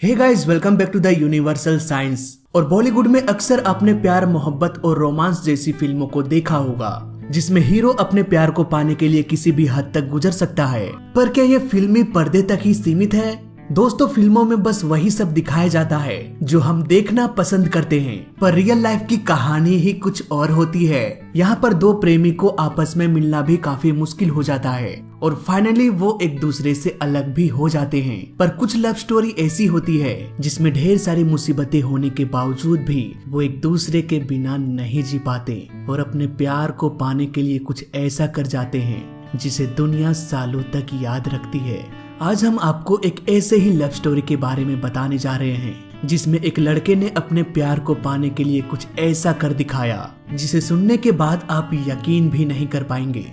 Hey guys, welcome back to the universal science. और बॉलीवुड में अक्सर आपने प्यार, मोहब्बत और रोमांस जैसी फिल्मों को देखा होगा जिसमें हीरो अपने प्यार को पाने के लिए किसी भी हद तक गुजर सकता है। पर क्या ये फिल्मी पर्दे तक ही सीमित है? दोस्तों, फिल्मों में बस वही सब दिखाया जाता है जो हम देखना पसंद करते हैं, पर रियल लाइफ की कहानी ही कुछ और होती है। यहाँ पर दो प्रेमी को आपस में मिलना भी काफी मुश्किल हो जाता है और फाइनली वो एक दूसरे से अलग भी हो जाते हैं। पर कुछ लव स्टोरी ऐसी होती है जिसमें ढेर सारी मुसीबतें होने के बावजूद भी वो एक दूसरे के बिना नहीं जी पाते और अपने प्यार को पाने के लिए कुछ ऐसा कर जाते हैं जिसे दुनिया सालों तक याद रखती है। आज हम आपको एक ऐसे ही लव स्टोरी के बारे में बताने जा रहे हैं जिसमें एक लड़के ने अपने प्यार को पाने के लिए कुछ ऐसा कर दिखाया जिसे सुनने के बाद आप यकीन भी नहीं कर पाएंगे।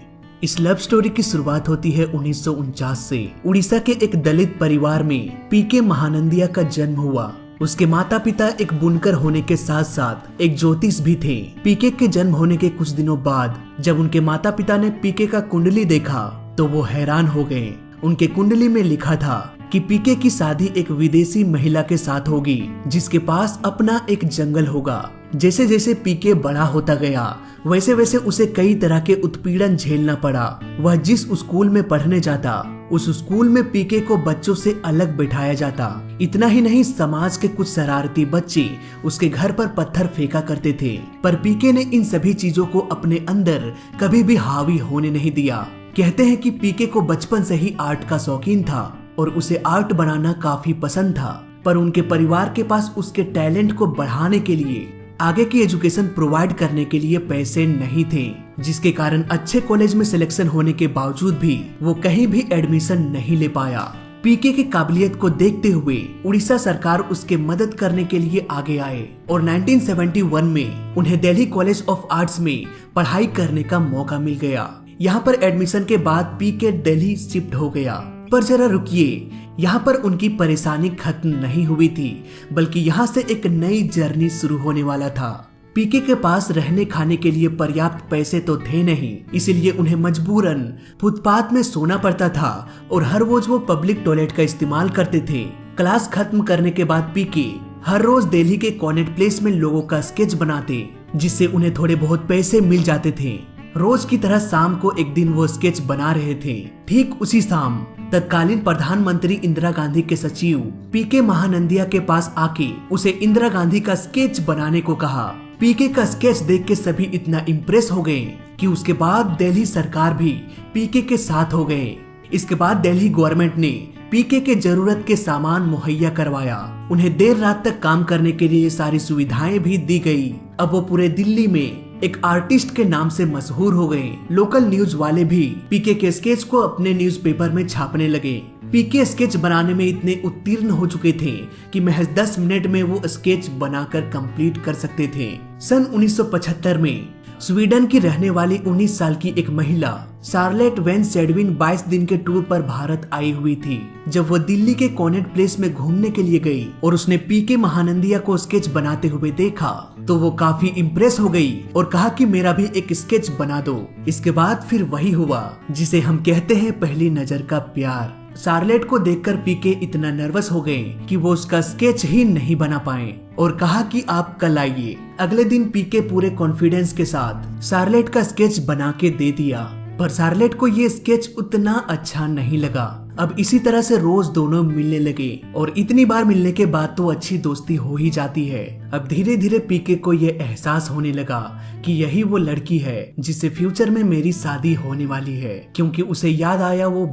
इस लव स्टोरी की शुरुआत होती है 1949 से। उड़ीसा के एक दलित परिवार में पीके महानंदिया का जन्म हुआ। उसके माता पिता एक बुनकर होने के साथ साथ एक ज्योतिष भी थे। पीके के जन्म होने के कुछ दिनों बाद जब उनके माता पिता ने पीके का कुंडली देखा तो वो हैरान हो गए। उनके कुंडली में लिखा था कि पीके की शादी एक विदेशी महिला के साथ होगी जिसके पास अपना एक जंगल होगा। जैसे जैसे पीके बड़ा होता गया वैसे वैसे उसे कई तरह के उत्पीड़न झेलना पड़ा। वह जिस स्कूल में पढ़ने जाता उस स्कूल में पीके को बच्चों से अलग बैठाया जाता। इतना ही नहीं, समाज के कुछ शरारती बच्चे उसके घर पर पत्थर फेंका करते थे, पर पीके ने इन सभी चीजों को अपने अंदर कभी भी हावी होने नहीं दिया। कहते हैं कि पीके को बचपन से ही आर्ट का शौकीन था और उसे आर्ट बनाना काफी पसंद था, पर उनके परिवार के पास उसके टैलेंट को बढ़ाने के लिए आगे की एजुकेशन प्रोवाइड करने के लिए पैसे नहीं थे, जिसके कारण अच्छे कॉलेज में सिलेक्शन होने के बावजूद भी वो कहीं भी एडमिशन नहीं ले पाया। पीके की काबिलियत को देखते हुए उड़ीसा सरकार उसके मदद करने के लिए आगे आए और 1971 में उन्हें दिल्ली कॉलेज ऑफ आर्ट्स में पढ़ाई करने का मौका मिल गया। यहाँ पर एडमिशन के बाद पीके दिल्ली शिफ्ट हो गया। पर जरा रुकिए, यहाँ पर उनकी परेशानी खत्म नहीं हुई थी, बल्कि यहाँ से एक नई जर्नी शुरू होने वाला था। पीके के पास रहने खाने के लिए पर्याप्त पैसे तो थे नहीं, इसीलिए उन्हें मजबूरन फुटपाथ में सोना पड़ता था और हर रोज वो पब्लिक टॉयलेट का इस्तेमाल करते थे। क्लास खत्म करने के बाद पीके हर रोज दिल्ली के कॉनेट प्लेस में लोगों का स्केच बनाते, जिससे उन्हें थोड़े बहुत पैसे मिल जाते थे। रोज की तरह शाम को एक दिन वो स्केच बना रहे थे। ठीक उसी शाम तत्कालीन प्रधानमंत्री इंदिरा गांधी के सचिव पीके महानंदिया के पास आके उसे इंदिरा गांधी का स्केच बनाने को कहा। पीके का स्केच देख के सभी इतना इम्प्रेस हो गए कि उसके बाद दिल्ली सरकार भी पीके के साथ हो गए। इसके बाद दिल्ली गवर्नमेंट ने पीके के जरूरत के सामान मुहैया करवाया। उन्हें देर रात तक काम करने के लिए सारी सुविधाएं भी दी गई। अब वो पूरे दिल्ली में एक आर्टिस्ट के नाम से मशहूर हो गए। लोकल न्यूज वाले भी पीके के स्केच को अपने न्यूज़पेपर में छापने लगे। पीके स्केच बनाने में इतने उत्तीर्ण हो चुके थे कि महज 10 मिनट में वो स्केच बनाकर कंप्लीट कर सकते थे। सन 1975 में स्वीडन की रहने वाली 19 साल की एक महिला शार्लेट वेन सेडविन 22 दिन के टूर पर भारत आई हुई थी। जब वो दिल्ली के कॉनेट प्लेस में घूमने के लिए गई और उसने पीके महानंदिया को स्केच बनाते हुए देखा तो वो काफी इम्प्रेस हो गई और कहा कि मेरा भी एक स्केच बना दो। इसके बाद फिर वही हुआ जिसे हम कहते हैं पहली नजर का प्यार। शार्लेट को देखकर पीके इतना नर्वस हो गए कि वो उसका स्केच ही नहीं बना पाए और कहा कि आप कल आइए। अगले दिन पीके पूरे कॉन्फिडेंस के साथ शार्लेट का स्केच बना के दे दिया, पर शार्लेट को ये स्केच उतना अच्छा नहीं लगा। अब इसी तरह से रोज दोनों मिलने लगे और इतनी बार मिलने के बाद तो अच्छी दोस्ती हो ही जाती है। अब धीरे धीरे पीके को ये एहसास होने लगा कि यही वो लड़की है जिससे फ्यूचर में मेरी शादी होने वाली है, क्योंकि उसे याद आया वो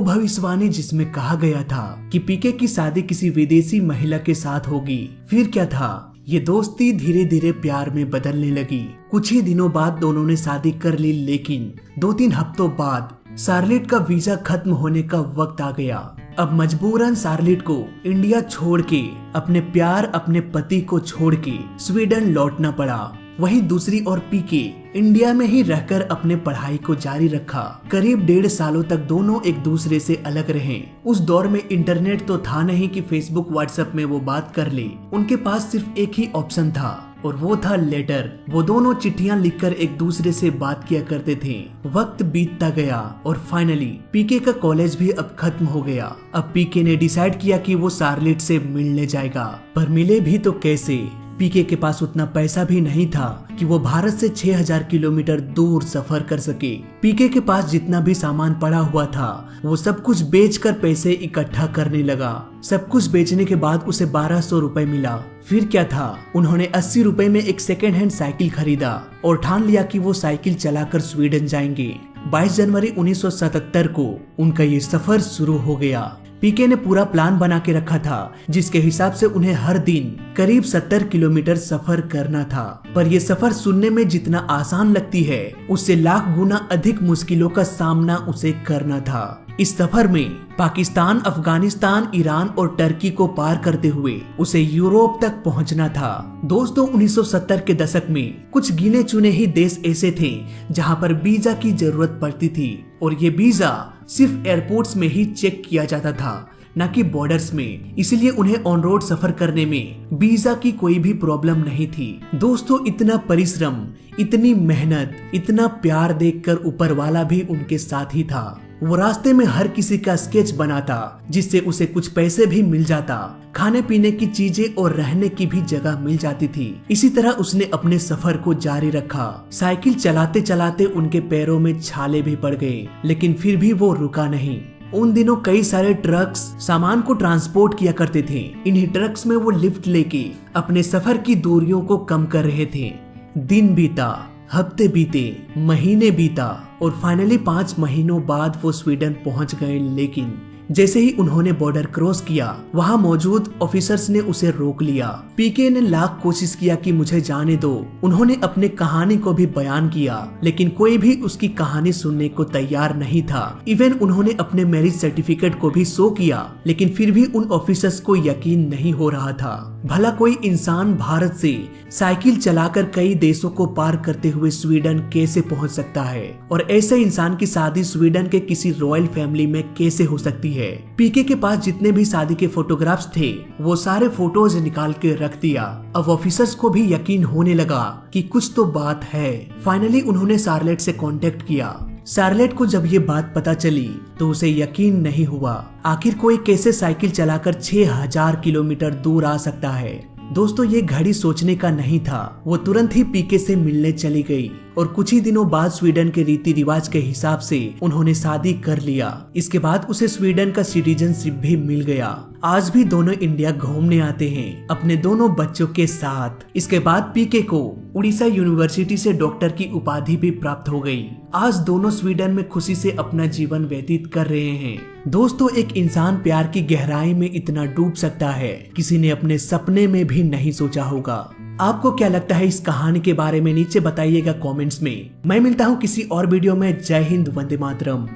भविष्यवाणी जिसमें कहा गया था कि पीके की शादी किसी विदेशी महिला के साथ होगी। फिर क्या था, ये दोस्ती धीरे धीरे प्यार में बदलने लगी। कुछ ही दिनों बाद दोनों ने शादी कर ली, लेकिन 2-3 हफ्तों बाद शार्लेट का वीजा खत्म होने का वक्त आ गया। अब मजबूरन शार्लेट को इंडिया छोड़ के अपने प्यार, अपने पति को छोड़ के स्वीडन लौटना पड़ा। वहीं दूसरी ओर पीके इंडिया में ही रहकर अपने पढ़ाई को जारी रखा। करीब 1.5 सालों तक दोनों एक दूसरे से अलग रहे। उस दौर में इंटरनेट तो था नहीं कि फेसबुक व्हाट्सएप में वो बात कर ले। उनके पास सिर्फ एक ही ऑप्शन था और वो था लेटर। वो दोनों चिट्ठियां लिखकर एक दूसरे से बात किया करते थे। वक्त बीतता गया और फाइनली पीके का कॉलेज भी अब खत्म हो गया। अब पीके ने डिसाइड किया कि वो शार्लेट से मिलने जाएगा, पर मिले भी तो कैसे। पीके के पास उतना पैसा भी नहीं था कि वो भारत से 6000 किलोमीटर दूर सफर कर सके। पीके के पास जितना भी सामान पड़ा हुआ था वो सब कुछ बेचकर पैसे इकट्ठा करने लगा। सब कुछ बेचने के बाद उसे 1200 रुपए मिला। फिर क्या था, उन्होंने 80 रुपए में एक सेकेंड हैंड साइकिल खरीदा और ठान लिया कि वो साइकिल चलाकर स्वीडन जाएंगे। 22 जनवरी 1977 को उनका ये सफर शुरू हो गया। पीके ने पूरा प्लान बना के रखा था, जिसके हिसाब से उन्हें हर दिन करीब 70 किलोमीटर सफर करना था। पर यह सफर सुनने में जितना आसान लगती है, उससे लाख गुना अधिक मुश्किलों का सामना उसे करना था। इस सफर में पाकिस्तान, अफगानिस्तान, ईरान और टर्की को पार करते हुए उसे यूरोप तक पहुंचना था। दोस्तों, 1970 के दशक में कुछ गिने चुने ही देश ऐसे थे जहां पर वीजा की जरूरत पड़ती थी, और ये वीजा सिर्फ एयरपोर्ट्स में ही चेक किया जाता था, न कि बॉर्डर्स में। इसलिए उन्हें ऑन रोड सफर करने में वीजा की कोई भी प्रॉब्लम नहीं थी। दोस्तों, इतना परिश्रम, इतनी मेहनत, इतना प्यार देखकर ऊपर वाला भी उनके साथ ही था। वो रास्ते में हर किसी का स्केच बनाता, जिससे उसे कुछ पैसे भी मिल जाता, खाने पीने की चीजें और रहने की भी जगह मिल जाती थी। इसी तरह उसने अपने सफर को जारी रखा। साइकिल चलाते चलाते उनके पैरों में छाले भी पड़ गए, लेकिन फिर भी वो रुका नहीं। उन दिनों कई सारे ट्रक्स सामान को ट्रांसपोर्ट किया करते थे। इन्हीं ट्रक्स में वो लिफ्ट लेके अपने सफर की दूरियों को कम कर रहे थे। दिन बीता, हफ्ते बीते, महीने बीता और फाइनली 5 महीनों बाद वो स्वीडन पहुंच गए। लेकिन जैसे ही उन्होंने बॉर्डर क्रॉस किया, वहां मौजूद ऑफिसर्स ने उसे रोक लिया। पीके ने लाख कोशिश किया कि मुझे जाने दो। उन्होंने अपने कहानी को भी बयान किया, लेकिन कोई भी उसकी कहानी सुनने को तैयार नहीं था। इवन उन्होंने अपने मैरिज सर्टिफिकेट को भी शो किया, लेकिन फिर भी उन ऑफिसर्स को यकीन नहीं हो रहा था। भला कोई इंसान भारत से साइकिल चलाकर कई देशों को पार करते हुए स्वीडन कैसे पहुंच सकता है, और ऐसे इंसान की शादी स्वीडन के किसी रॉयल फैमिली में कैसे हो सकती है। पीके के पास जितने भी शादी के फोटोग्राफ्स थे, वो सारे फोटोज निकाल के रख दिया। अब ऑफिसर्स को भी यकीन होने लगा कि कुछ तो बात है। फाइनली उन्होंने शार्लेट से कांटेक्ट किया। शार्लेट को जब ये बात पता चली तो उसे यकीन नहीं हुआ। आखिर कोई कैसे साइकिल चलाकर 6000 किलोमीटर दूर आ सकता है। दोस्तों, ये घड़ी सोचने का नहीं था। वो तुरंत ही पीके से मिलने चली गई और कुछ ही दिनों बाद स्वीडन के रीति रिवाज के हिसाब से उन्होंने शादी कर लिया। इसके बाद उसे स्वीडन का सिटीजनशिप भी मिल गया। आज भी दोनों इंडिया घूमने आते हैं अपने दोनों बच्चों के साथ। इसके बाद पीके को उड़ीसा यूनिवर्सिटी से डॉक्टर की उपाधि भी प्राप्त हो गई। आज दोनों स्वीडन में खुशी से अपना जीवन व्यतीत कर रहे हैं। दोस्तों, एक इंसान प्यार की गहराई में इतना डूब सकता है, किसी ने अपने सपने में भी नहीं सोचा होगा। आपको क्या लगता है इस कहानी के बारे में, नीचे बताइएगा कमेंट्स में। मैं मिलता हूँ किसी और वीडियो में। जय हिंद, वंदे मातरम।